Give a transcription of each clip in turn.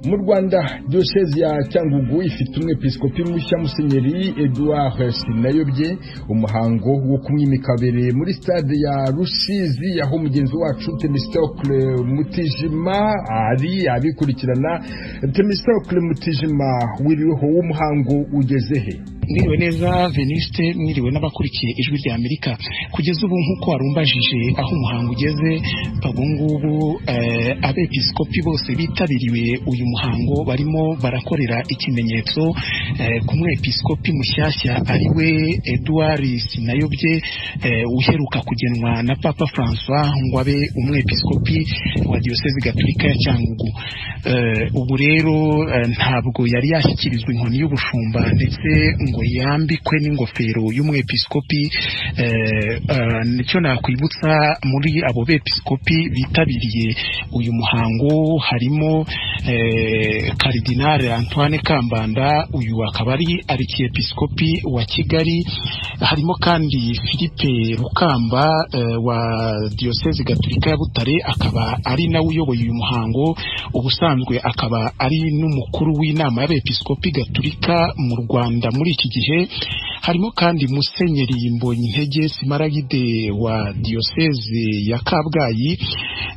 mu Rwanda diocese ya Cyangugu ifite umwepiskopi mushya Musenyeri Edouard Sinayobye. Umuhango wo kumwimika wabereye muri stade ya Rusizi aho mugenzi wacu Themistocle Mutijima ari abikurikirana. Themistocle Mutijima, wiriweho w'umuhango ugezehe? Mwiriwe neza Venuste, mwiriwe n'abakurikiye Ijwi rya Amerika. Kugeza ubu nk'uko warumbajije aho umuhango ugeze, ngubu abepiskopi bose bitabiriwe uyu muhango barimo barakorera ikimenyetso ku mwepiskopi mushyashya ariwe Edouard Sinayobye uheruka kugenwa na Papa François ngo abe umwepiskopi wa diocese gatolika ya Cyangugu. Ubu rero ntabwo yari yashyikirizwa inkoni y'ubushumba ndetse ngo yambikwe n'ingofero y'umwepiskopi. Nicyo nakwibutsa muri abo bepiskopi bitabiriye uyu muhango harimo Cardinal Antoine Kambanda, uyu akaba ari arikiepiskopi wa Kigali. Harimo kandi Philippe Rukamba wa diocese gatolika ya Butare, akaba ari nawe uyoboye uyu muhango. Ubusanzwe akaba ari n'umukuru w'inama y'abepiskopi gatolika mu Rwanda muri iki gihe. Harimo kandi Musenyeri Mbonyintege Simaragide wa diocese ya Kabgayi.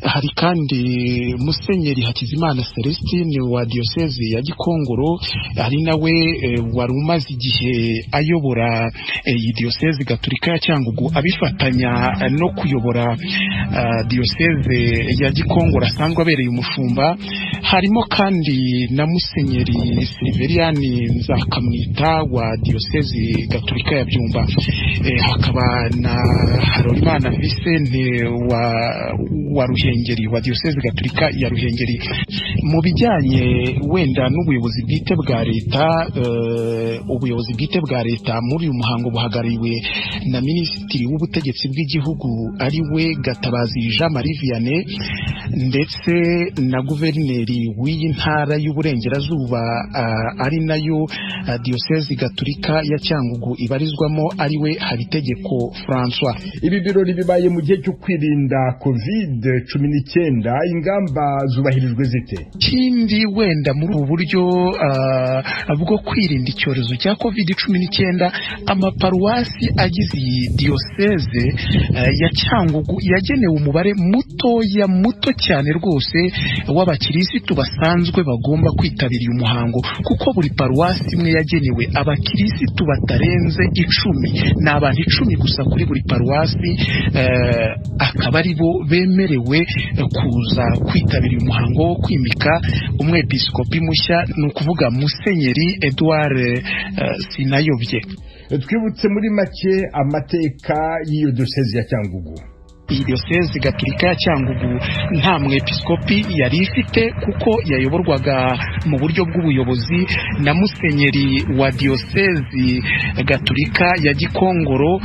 Hari kandi Musenyeri Hakizimana Celestine wa diocese ya Gikongoro, ari nawe wari umaze igihe ayobora iyi diocese gatolika ya Cyangugu abifatanya no kuyobora diocese ya Gikongoro asanzwe abereye umushumba. Harimo kandi na Musenyeri Silveriani Nzakamwita wa diocese gatolika ya Byumba. Hakaba na Harorimana Vicente wa Ruhengeri wa diocese gatolika ya Ruhengeri. Mu bijyanye wenda n'ubuyobozi bwite bwa leta, ubuyobozi bwite bwa leta muri uyu muhango buhagariwe na Minisitiri w'ubutegetsi bw'igihugu ariwe Gatabazi Jean Marie Vianney, ndetse na Guverineri w'iyi ntara y'Uburengerazuba ari nayo diocese gatolika ya Cyangugu ibarizwamo ariwe Habitegeko François. Ibi birori bibaye mu gihe cyo kwirinda COVID-19, ingamba zubahirijwe zite? Kindi wenda muri ubu buryo bwo kwirinda icyorezo cya COVID-19, amaparuwasi agize iyi diocese ya Cyangugu yagenewe umubare muto cyane rwose w'abakirisitu basanzwe bagomba kwitabira uyu muhango, kuko buri paruwasi imwe yagenewe abakirisitu batarenze 10. Ni abantu 10 gusa kuri buri paruwasi, akaba ari bo bemerewe kuza kwitabira uyu muhango wo kwimika umwepiskopi mushya, ni ukuvuga Musenyeri Edouard Sinayobye. Twibutse muri make amateka y'iyo diocese ya Cyangugu. Iyi diocese gatolika ya Cyangugu nta mwepiskopi yari ifite, kuko yayoborwaga mu buryo bw'ubuyobozi na Musenyeri wa diocese gatolika ya Gikongoro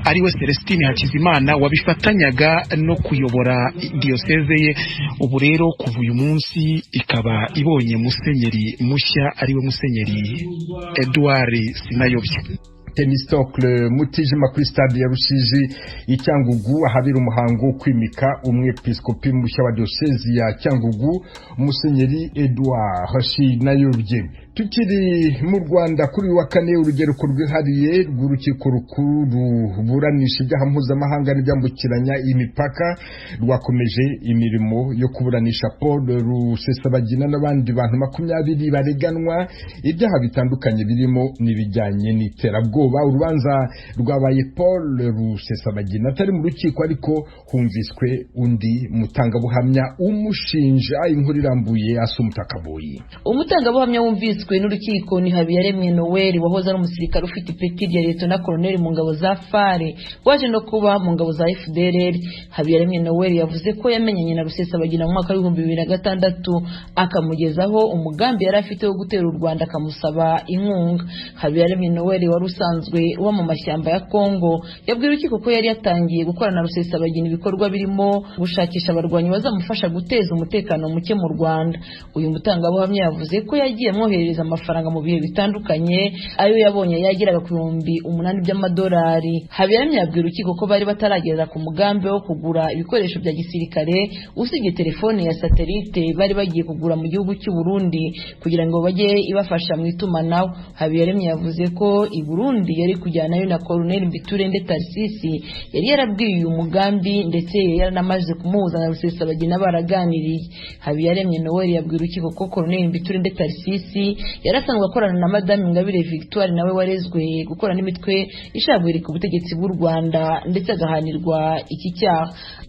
ariwe Celestine Hakizimana wabifatanyaga no kuyobora diocese ye. Ubu rero kuva uyu munsi ikaba ibonye Musenyeri mushya ariwe Musenyeri Edouard Sinayobye. Themistocle Mutijima kuri stade ya Rusizi i Cyangugu ahabera umuhango wo kwimika umwepiskopi mushya wa diocese ya Cyangugu Musenyeri Edouard Sinayobye. Tukiri mu Rwanda kuri wa kane, urugereko rwihariye rw'urukiko rukuru ruburanisha ibyaha mpuzamahanga n'ibyambukiranya imipaka rwakomeje imirimo yo kuburanisha Paul Rusesabagina n'abandi bantu 20 bareganwa ibyaha bitandukanye birimo n'ibijyanye n'iterabwoba. Urubanza rwabaye Paul Rusesabagina atari mu rukiko, ariko humviswe undi mutangabuhamya umushinja. Inkuru irambuye Asumta Kaboyi. Umutangabuhamya wumviswe n'urukiko ni Habiyaremye Noel, wahoze ari umusirikare ufite ipeti rya Lieutenant Colonel mu ngabo za FAR, waje no kuba mu ngabo za FDLR. Habiyaremye Noel yavuze ko yamenyanye na Rusesabagina mu mwaka wa 2006 akamugezaho umugambi yari afite wo gutera u Rwanda, akamusaba inkunga. Habiyaremye Noel wari usanzwe uba mu mashyamba ya Kongo yabwiye urukiko ko yari yatangiye gukorana na Rusesabagina ibikorwa birimo gushakisha abarwanyi bazamufasha guteza umutekano muke mu Rwanda. Uyu mutangabuhamya yavuze ko yagiye amwohereza bohereza amafaranga mu bihe bitandukanye ayo yabonye yageraga ku $8,000 by'amadolari. Habiyaremye yabwiye urukiko ko bari batarageza ku mugambi wo kugura ibikoresho bya gisirikare usibye telefone ya satelite bari bagiye kugura mu gihugu cy'u Burundi kugira ngo bajye ibafasha mu itumanaho. Habiyaremye yavuze ko i Burundi yari kujyanayo na Colonel Mbiturende Tarsisi yari yarabwiye uyu mugambi ndetse yaranamaze kumuhuza na Rusesabagina baraganiriye. Habiyaremye Noel yabwiye urukiko ko Colonel Mbiturende Tarsisi yarasanzwe akorana na Madame Ingabire Victoire nawe warezwe gukora n'imitwe ishagwiri ku butegetsi bw'u Rwanda ndetse agahanirwa iki cyaha.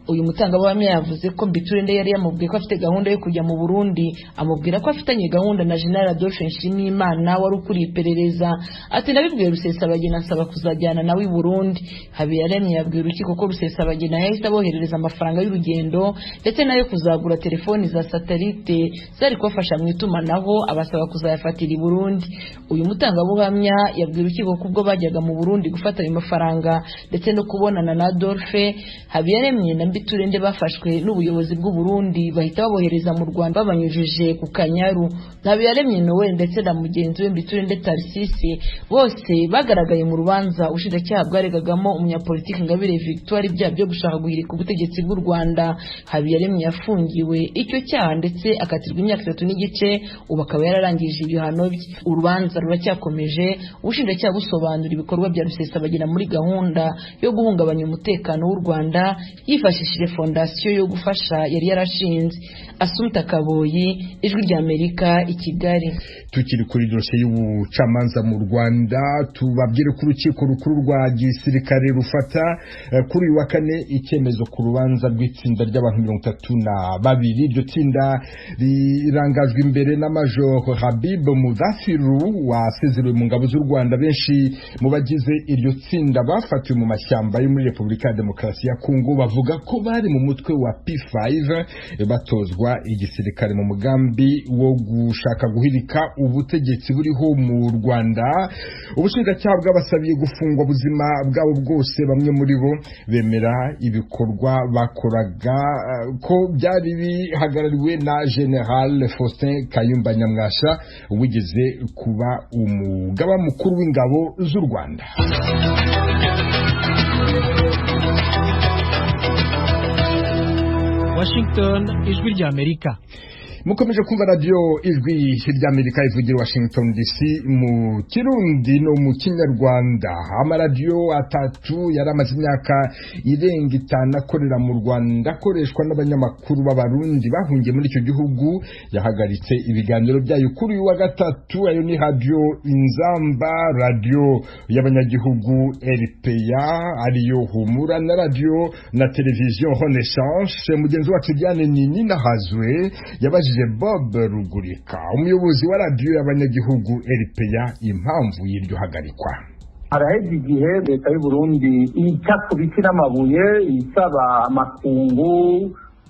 Uyu mutangabuhamya yavuze ko Mbiturende yari yamubwiye ko afite gahunda yo kujya mu Burundi, amubwira ko afitanye gahunda na General Adolphe Nshimiyimana wari ukuriye iperereza. Ati nabibwiye Rusesabagina nsaba kuzajyana nawe i Burundi. Habiyaremye yabwiye urukiko ko Rusesabagina yahise aboherereza amafaranga y'urugendo ndetse nayo kuzagura telefoni za satelite zari kubafasha mu itumanaho, abasaba kuzayafatira i Burundi. Uyu mutangabuhamya yabwiye urukiko ko ubwo bajyaga mu Burundi gufata ayo mafaranga ndetse no kubonana na Adolphe, Habiyaremye na Mbiturende bafashwe n'ubuyobozi bw'u Burundi bahita babohereza mu Rwanda babanyujije ku Kanyaru. Habiyaremye Noel ndetse na mugenzi we Mbiturende Tarsisi bose bagaragaye mu rubanza ubushinjacyaha bwaregagamo umunyapolitiki Ingabire Victoire ibyaha byo gushaka guhirika ubutegetsi bw'u Rwanda. Habiyaremye yafungiwe icyo cyaha ndetse akatirwa imyaka 3 n'igice, ubu akaba yararangije ibihano bye. Urubanza ruracyakomeje, ubushinjacyaha busobanura ibikorwa bya Rusesabagina muri gahunda yo guhungabanya umutekano w'u Rwanda yifashishije fondasiyo yo gufasha yari yarashinze. Asumta Kaboyi, Ijwi ry'Amerika, i Kigali. Tukiri kuri dosiye y'ubucamanza mu Rwanda, tubabwire ko urukiko rukuru rwa gisirikare rufata kuri uyu wa kane icyemezo ku rubanza rw'itsinda ry'abantu 32. Iryo tsinda rirangajwe imbere na Major Habib Mudafiru wasezerewe mu ngabo z'u Rwanda. Benshi mu bagize iryo tsinda bafatiwe mu mashyamba yo muri Repubulika ya Demokarasi ya Kongo bavuga ko bari mu mutwe wa P5 batozwa igisirikare mu mugambi wo gushaka guhirika ubutegetsi buriho mu Rwanda. Ubushinjacyaha bwabasabiye gufungwa ubuzima bwabo bwose. Bamwe muri bo bemera ibikorwa bakoraga ko byari bihagarariwe na General Faustin Kayumba Nyamwasa wigeze kuba umugaba mukuru w'ingabo z'u Rwanda. Washington, Ijwi ry'Amerika. Mukomeje kumva radio Ijwi ry'Amerika ivugira Washington DC mu Kirundi no mu Kinyarwanda. Amaradiyo atatu yaramaze imyaka irenga 5 akorera mu Rwanda akoreshwa n'abanyamakuru b'abarundi bahungiye muri icyo gihugu yahagaritse ibiganiro byayo kuri uyu wa gatatu. Ayo ni Radio Inzamba, radio y'abanyagihugu RPA, ariyo Humura na radio na televiziyo Renaissance. Mugenzi wacu Diane Nini nahazwe yabajije Bob Rugurika, umuyobozi wa radio y'abanyagihugu RPA, impamvu y'iryo hagarikwa. Haraheze igihe leta y'u Burundi icyakubita n'amabuye isaba amakungu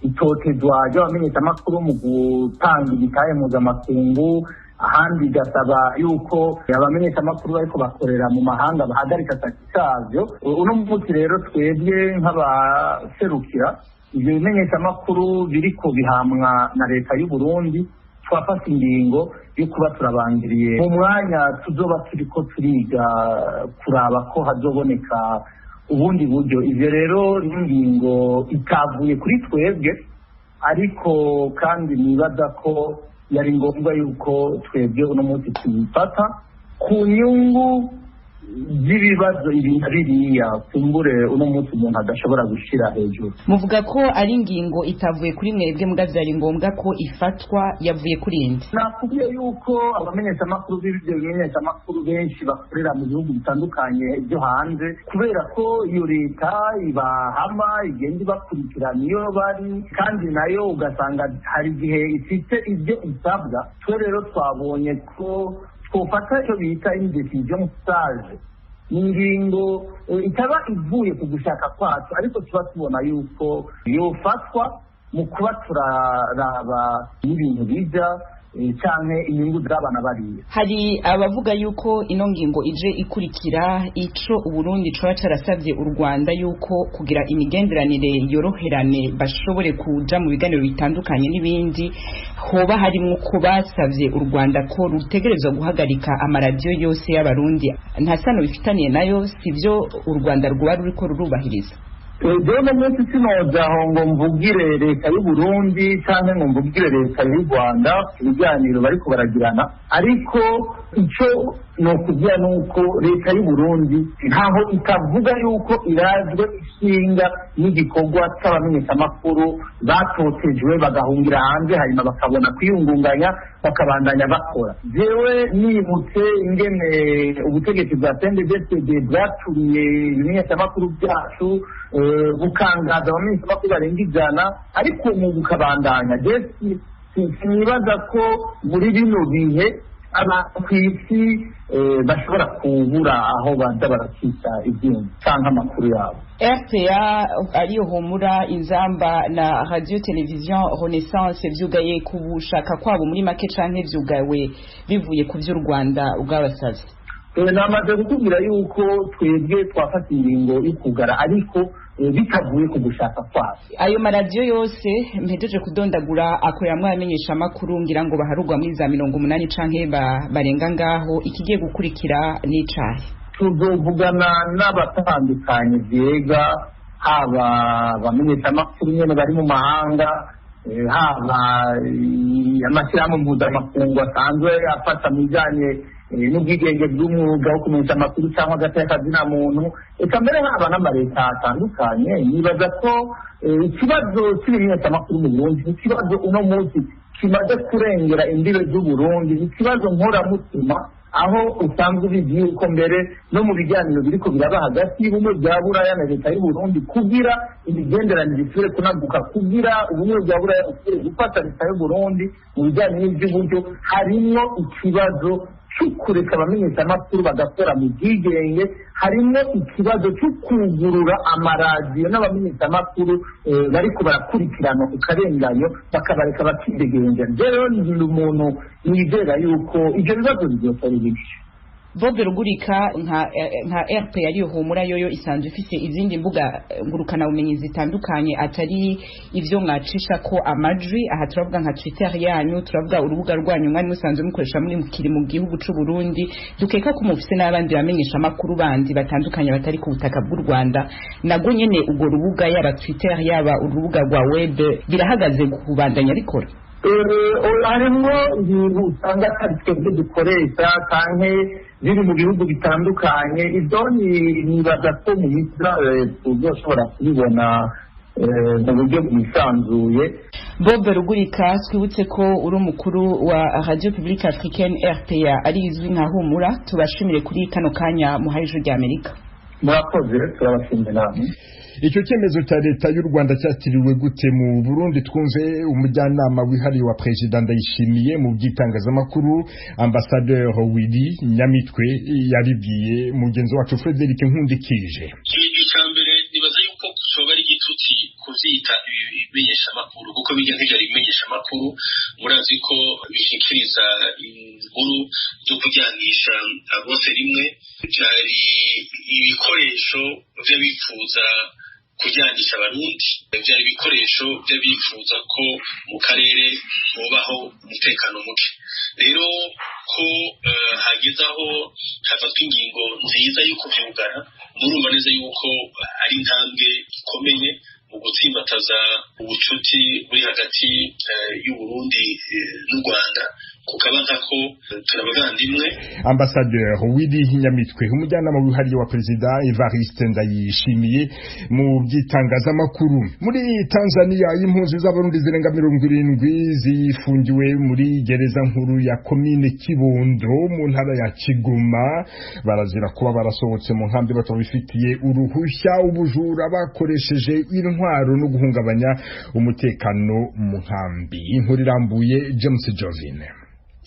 itotezwa ry'abamenyesha amakuru mu gutanga ibitaye mpuzamakungu, ahandi igasaba yuko abamenyesha amakuru bariko bakorera mu mahanga bahagarika akazi kavyo. Uno munsi rero twebwe nk'abaserukira ivyo bimenyeshamakuru biriko bihamwa na leta y'u Burundi twafata ingingo yo kuba turabangiriye mu mwanya tuzoba turiko turiga kuraba ko hazoboneka ubundi buryo. Ivyo rero n'ingingo itavuye kuri twebwe, ariko kandi nibaza ko yari ngombwa yuko twebwe uno munsi tuyifata ku nyungu z'ibibazo biriya kumbure uno munsi umuntu adashobora gushira hejuru. Muvuga ko ari ingingo itavuye kuri mwebwe mbwa byari ngombwa ko ifatwa yavuye kuri indi. Nakubwiye yuko abamenyesha amakuru b'ibyo bimenyesha amakuru benshi bakorera mu bihugu bitandukanye byo hanze, kubera ko iyo leta ibahama igenda ibakurikirana iyo bari, kandi nayo ugasanga hari igihe ifite ibyo isabwa. Twe rero twabonye ko twofata icyo bita indecision stage, ingingo itaba ivuye ku gushaka kwacu, ariko tuba tubona yuko yofatwa mu kuba turaraba n'ibintu bija canke inyungu z'abana bariya. Hari abavuga yuko ino ngingo ije ikurikira ico Uburundi coba carasavye u Rwanda yuko kugira imigenderanire yoroherane bashobore kuja mu biganiro bitandukanye n'ibindi, hoba harimwo ko basavye u Rwanda ko rutegerezwa guhagarika amaradiyo yose y'abarundi. Nta sano bifitaniye nayo, sivyo u Rwanda rwaba ruriko rurubahiriza. Jewe n'umunsi sinoja aho ngo mvugire leta y'u Burundi canke ngo mvugire leta y'u Rwanda ibiganiro bariko baragirana, ariko ico nokubwira nuko leta y'u Burundi ntaho itavuga yuko irazwe ishinga n'igikorwa c'abamenyeshamakuru batotejwe bagahungira hanze hanyuma bakabona kwiyungunganya bakabandanya bakora. Jewe nibutse ingene ubutegetsi bwa CNDD-FDD bwaturiye ibimenyeshamakuru vyacu bukangaza abamenyeshamakuru barenga 100, ariko mu bukabandanya. Sinibaza ko muri bino bihe abantu kw'isi bashobora kubura aho baza barakita ivyuma canke amakuru yabo. RPA ariyo Humura, Inzamba na Radio Television Renaissance vyugaye ku bushaka kwabo muri make canke vyugawe bivuye ku vy'u Rwanda ubwabasavye? Namaze kukubwira yuko twebwe twafata ingingo y'ukugara, ariko bitavuye ku gushaka kwabo. Ayo maradiyo yose mpejeje kudondagura akoreramwo abamenyesha makuru ngira ngo baharugwa muri za 80 canke barenga ngaho. Ikigiye gukurikira n'icahe? Tuzovugana n'abatandukanye vyega, haba abamenyesha makuru nyene bari mu mahanga, haba amashyirahamwe mpuzamakungu asanzwe afata mu bijanye n'ubwigenge bw'umwuga wo kumenyesha amakuru cyangwa agateka kazina muntu, eka mbere haba n'amaleta atandukanye. Nibaza ko ikibazo cy'ibimenyeshamakuru mu Burundi ni ikibazo uno munsi kimaze kurengera imbibe z'Uburundi, ni ikibazo nkoramutima, aho usanzwe ubizi yuko mbere no mu biganiro biriko biraba hagati y'ubumwe bwa Buraya na leta y'u Burundi kugira imigenderanire isubire kunaguka, kugira ubumwe bwa Buraya usubire gufata leta y'u Burundi mu bijyanye n'ivy'uburyo, harimwo ikibazo kureka abamenyeshamakuru bagakora mu bwigenge, harimo ikibazo cyo kugurura amaradiyo n'abamenyeshamakuru bariko barakurikirana ku karenganyo bakabareka bakidegenja. Rero ni umuntu yizera yuko ivyo bibazo bizotora ibice. Bobe Rugurika nka RPA ariyo Humura yoyo isanzwe ifise izindi mbuga ngurukana bumenyi zitandukanye atari ivyo mwacisha ko amajwi. Aha turavuga nka Twitter yanyu, turavuga urubuga rwanyu mwari musanzwe mukoresha muri mukiri mu gihugu c'u Burundi, dukeka ko mufise n'abandi bamenyesha makuru bandi batandukanye batari ku butaka bw'u Rwanda. Nago nyene ubwo rubuga yaba Twitter yaba urubuga rwa web birahagaze kubandanya bikora? Harimwo ibintu usanga atari twebwe dukoresha canke biri mu bihugu bitandukanye. Ivyo nibaza ko mu minsi tuzoshobora kubibona mu buryo bwisanzuye. Bob Rugurika, twibutse ko uri umukuru wa Radio Publique Africaine RPA ari izwi nka Humura. Tubashimire kuri kano kanya muhaye ijwi rya Amerika. Murakoze, turabashimira namwe. Icyo cyemezo cya leta y'u Rwanda cyatiriwe gute mu Burundi? Twumve umujyanama wihariye wa President Ndayishimiye mu by'itangazamakuru, Ambassadeur Willy Nyamitwe, yaribwiye mugenzi wacu Frederic Nkundikije. Icyambere nibaza yuko kusoba ari igitutsi kuvyita ibimenyesha makuru, kuko bijya nk'ijari ibimenyesha makuru murazi ko bishikiriza inkuru zo kujyanisha bose rimwe, byari ibikoresho by'abifuza kujyanisha abarundi, byari ibikoresho by'abifuza ko mu karere hubaho umutekano muke. Rero ko hageze aho hafatwa ingingo nziza y'uko vyugara, murumva neza yuko ari intambwe ikomeye mu gutsimbataza ubucuti buri hagati y'u Burundi n'u Rwanda, kukabaza ko turabavandimwe. Ambassadeur Willy Nyamitwe, umujyanama wihariye wa Perezida Evariste Ndayishimiye mu by'itangazamakuru. Muri Tanzania, impunzi z'abarundi zirenga 70 zifungiwe muri gereza nkuru ya komine Kibondo mu ntara ya Kigoma, barazira kuba barasohotse mu nkambi batabifitiye uruhushya, ubujura bakoresheje intwaro no guhungabanya umutekano mu nkambi. Inkuru irambuye James Jovine.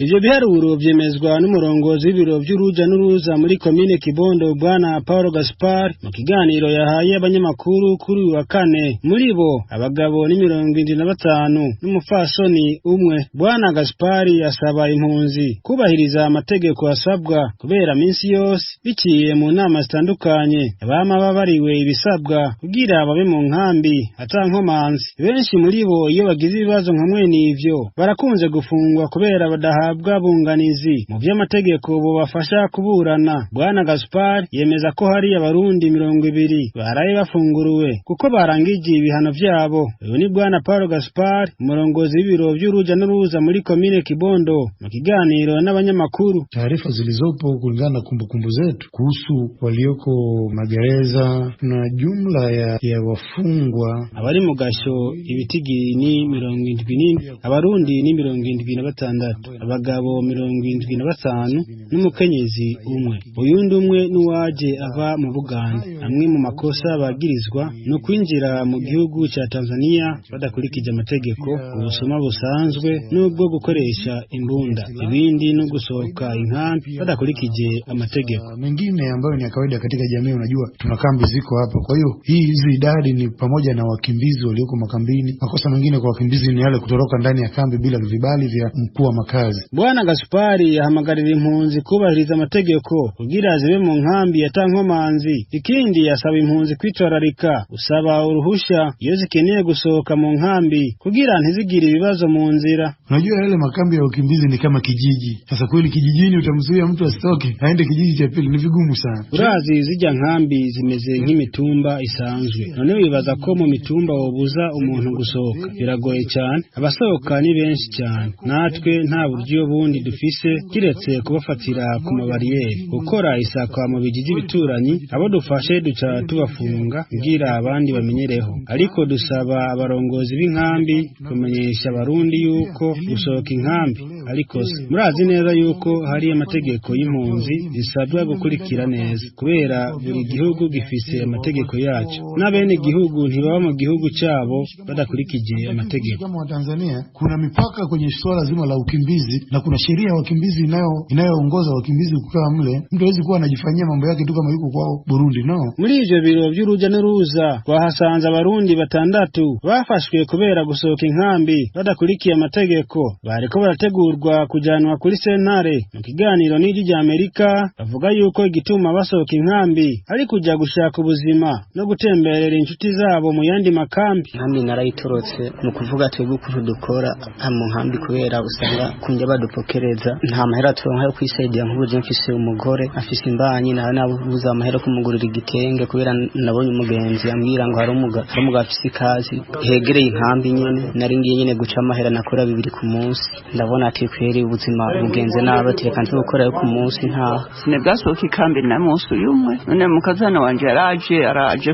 ivyo biharuro vyemezwa n'umurongozi w'ibiro vy'uruja n'uruza muri komine Kibondo bwana Paulo Gaspar mu kiganiro yahaye abanyamakuru kuri wa kane. Muri bo abagabo ni 75 n'umufasoni umwe. Bwana Gaspar asaba impunzi kubahiriza amategeko asabwa kubera minsi yose biciye mu nama zitandukanye abama babariwe ibisabwa kugira babe mu nkambi atankomanzi. Benshi muri bo iyo bagize ibibazo nka mwene ivyo barakunze gufungwa kubera badahabwa bunganizi mu vy'amategeko bo bafasha kuburana. Bwana Gaspar yemeza ko hari abarundi 200 baraye bafunguruwe kuko barangije ibihano vyabo. Uyu ni Bwana Paulo Gaspar, umurongozi w'ibiro vy'uruja n'uruza muri komine Kibondo mu kiganiro n'abanyamakuru. Taarifa zilizopo kulingana na kumbukumbu zetu kuhusu walioko magereza na jumla ya wafungwa abari mu gasho ibitigiri ni 70, abarundi ni 76, abagabo 75 n'umukenyezi umwe. Uyundi umwe nuwaje ava mu Buganda. Amwe mu makosa bagirizwa no kwinjira mu gihugu cha Tanzania badakurikije amategeko, ubusuma busanzwe n'ubwo gukoresha imbunda, ibindi no gusohoka inkambi badakurikije amategeko. Mengine ambayo ni ya kawaida katika jamii. Unajua tuna kambi ziko hapa, kwa hiyo hizi idadi ni pamoja na wakimbizi walioko makambini. Makosa mengine kwa wakimbizi ni yale kutoroka ndani ya kambi bila vibali vya mkuu wa makazi. Bwana Gaspari ahamagarira impunzi kubahiriza amategeko kugira zibe mu nkambi atankomanzi. Ikindi yasaba impunzi kwitwararika usaba uruhusha iyo zikeneye gusohoka mu nkambi kugira ntizigire ibibazo mu nzira. Unajua yale makambi ya wakimbizi ni kama kijiji. Sasa kweli kijijini utamzuia mtu asitoke aende kijiji cha pili ni vigumu sana. Urazi zijya nkambi zimeze nk'imitumba isanzwe. None wibaza ko mu mitumba wobuza umuntu gusohoka biragoye cyane. Abasohoka ni benshi cyane. Natwe nta buryo bundi dufise kiretse kubafatira ku mabariyeri. Gukora isakwa mu bijiji bituranyi abo dufashe duca tubafunga kugira abandi bamenyereho. Ariko dusaba abarongozi b'inkambi kumenyesha abarundi yuko gusohoka inkambi ariko murazi neza yuko hari amategeko y'impunzi zisabwa gukurikira neza kubera buri gihugu gifise amategeko yacu n'abene gihugu ntibaba mu gihugu cyabo badakurikije amategeko. Kama Tanzania kuna mipaka kwenye swala zima la ukimbizi na kuna sheria ya wakimbizi inayoongoza wakimbizi kukaa mle. Mtu hawezi kuwa anajifanyia mambo yake tu kama yuko kwao Burundi no. Muri ivyo biro vy'uruja n'uruza twahasanze abarundi 6 bafashwe kubera gusohoka inkambi badakurikiye amategeko. Bariko barategurwa kujanwa kuri sentare. Mu kiganiro n'ijwi rya Amerika bavuga yuko igituma basohoka inkambi ari kuja gushaka ubuzima no gutemberera inshuti zabo mu yandi makambi. Nkambi narayitorotse mu kuvuga twebwe ukuntu dukora mu nkambi kubera usanga kunjya badupokereza nta mahera turonka yo kwisaidia nk'ubuje mfise umugore afise imbanyi nabuza amahera kumugurira igitenge kubera nabonye umugenzi ambwira ngo hari umugabo afise ikazi hegereye inkambi nyene nari ngiye nyene guca amahera nakora 2 ku munsi. Ndabona ati kweri ubuzima bugenze nabi tekana cyo gukora yo ku munsi nta sinebwasohoka ikambi na munsi yumwe. None mukazana wanje araje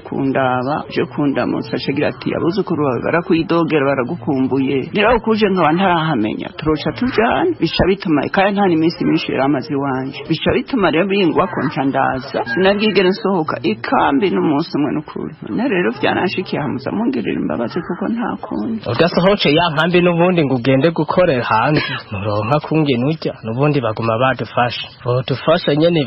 kundamutsa ashigira ati abuzukuru bawe barakuyidogera baragukumbuye niraho kuje nkaba ntarahamenya turoca tujana bica bituma ikaya nta n'iminsi myinshi yaramaze iwanje bica bituma rero bingwa ko ncandaza sinabwigere nsohoka ikambi n'umunsi umwe n'ukuri. None rero byanashikiye hamuza mungirira imbabazi kuko nta kundi udasohoce ya nkambi n'ubundi ngo ugende gukorera hanze muronka kunge nujya n'ubundi baguma badufasha nyene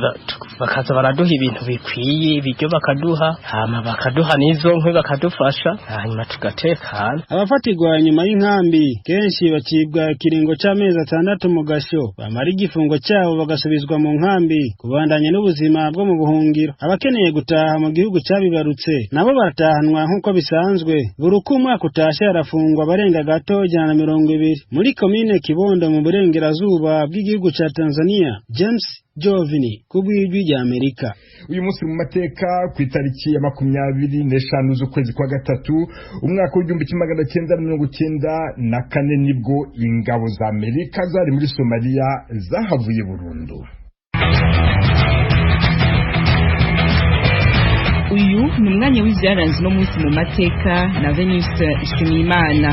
bakaza baraduha ibintu bikwiye ibiryo bakaduha hama bakaduha n'izo nkwi bakadufasha hanyuma tugatekana. Abafatirwa nyuma y'inkambi kenshi bacibwa kiringo c'amezi 6 mu gasho bamara igifungo cyabo bagasubizwa mu nkambi kubandanya n'ubuzima bwo mu buhungiro. Abakeneye gutaha mu gihugu cabibarutse nabo baratahanwa nk'uko bisanzwe. Buri umwaka utashe arafungwa barenga gato 120 muri komine Kibondo mu burengerazuba bw'igihugu ca Tanzania. James Jovini kubw'ijwi rya Amerika. Uyu munsi mu mateka ku itariki ya 25 z'ukwezi kwa gatatu umwaka w'1994 nibwo ingabo za Amerika zari muri Somalia zahavuye burundu. Uyu ni umwanya w'ivyaranze no munsi mu mateka na Venus Shimimana.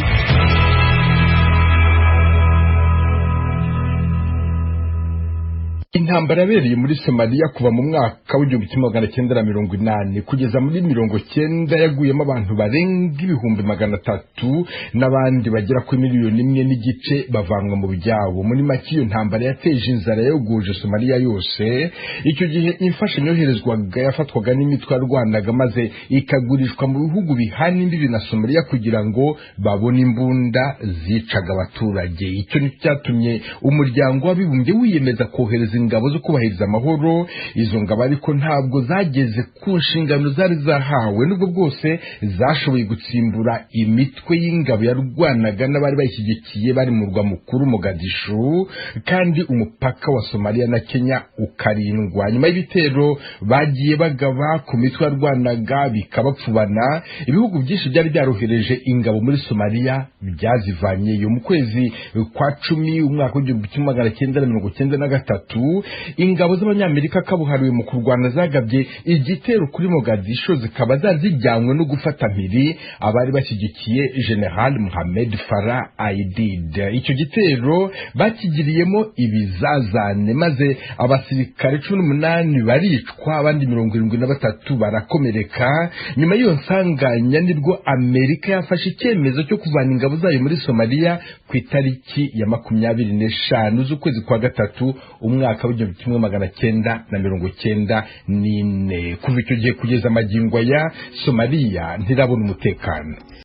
Intambara yabereye muri Somalia kuva mu mwaka w'1980 kugeza muri 90 yaguyemo abantu barenga ibihumbi 300 n'abandi bagera ku miliyoni 1 n'igice bavanwa mu byabo. Muri make iyo ntambara yateje inzara yoguje Somalia yose. Icyo gihe imfashanyo yoherezwaga yafatwaga n'imitwe yarwanaga maze ikagurishwa mu bihugu bihana imbibi na Somalia kugira ngo babone imbunda zicaga abaturage. Icyo ni cyatumye umuryango w'abibumbye wiyemeza kohereza ingabo zo kubahiriza amahoro. Izo ngabo ariko ntabwo zageze ku nshingano zari zahawe, nubwo bwose zashoboye gutsimbura imitwe y'ingabo yarwanaga n'abari bayishyigikiye bari mu murwa mukuru Mogadishu, kandi umupaka wa Somalia na Kenya ukarindwa. Nyuma y'ibitero bagiye bagaba ku mitwe yarwanaga bikabapfubana, ibihugu byinshi byari byarohereje ingabo muri Somalia byazivanyeyo. Mu kwezi kwa 10 umwaka w'1993 ingabo z'abanyamerika kabuhariwe mu kurwana zagabye igitero kuri Mogadishu, zikaba zazijyanywe no gufata mpiri abari bashyigikiye General Mohamed Farah Aidid. Icyo gitero bakigiriyemo ibizazane maze abasirikare 18 baricwa, abandi 73 barakomereka. Nyuma y'iyo nsanganya nibwo Amerika yafashe icyemezo cyo kuvana ingabo zayo muri Somalia ku itariki ya 25 z'ukwezi kwa gatatu umwaka w'1994. Kuva icyo gihe kugeza magingo ya Somalia ntirabona umutekano.